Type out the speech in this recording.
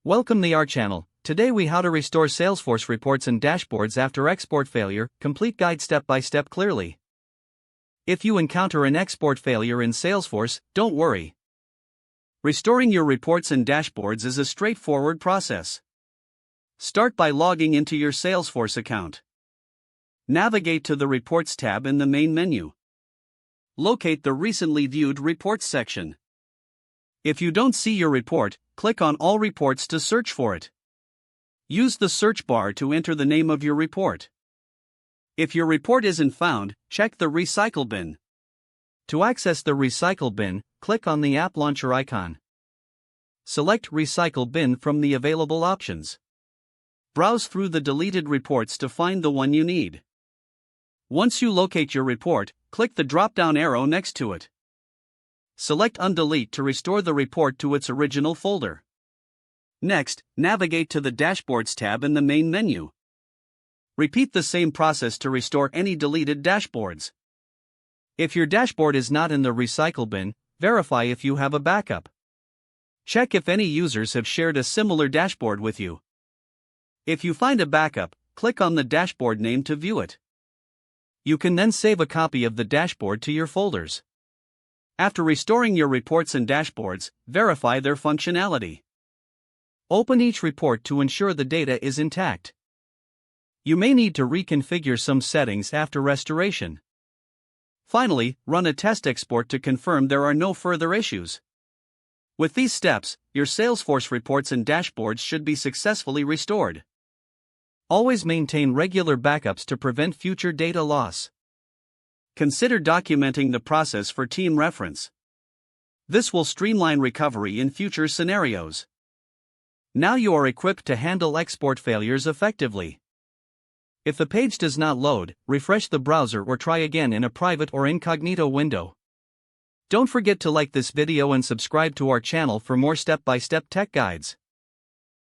Welcome to our channel. Today we how to restore Salesforce reports and dashboards after export failure, complete guide step by step clearly. If you encounter an export failure in Salesforce, don't worry. Restoring your reports and dashboards is a straightforward process. Start by logging into your Salesforce account. Navigate to the Reports tab in the main menu. Locate the Recently Viewed Reports section. If you don't see your report, click on All Reports to search for it. Use the search bar to enter the name of your report. If your report isn't found, check the Recycle bin. To access the Recycle bin, click on the App Launcher icon. Select Recycle bin from the available options. Browse through the deleted reports to find the one you need. Once you locate your report, click the drop-down arrow next to it. Select Undelete to restore the report to its original folder. Next, navigate to the Dashboards tab in the main menu. Repeat the same process to restore any deleted dashboards. If your dashboard is not in the Recycle bin, verify if you have a backup. Check if any users have shared a similar dashboard with you. If you find a backup, click on the dashboard name to view it. You can then save a copy of the dashboard to your folders. After restoring your reports and dashboards, verify their functionality. Open each report to ensure the data is intact. You may need to reconfigure some settings after restoration. Finally, run a test export to confirm there are no further issues. With these steps, your Salesforce reports and dashboards should be successfully restored. Always maintain regular backups to prevent future data loss. Consider documenting the process for team reference. This will streamline recovery in future scenarios. Now you are equipped to handle export failures effectively. If the page does not load, refresh the browser or try again in a private or incognito window. Don't forget to like this video and subscribe to our channel for more step-by-step tech guides.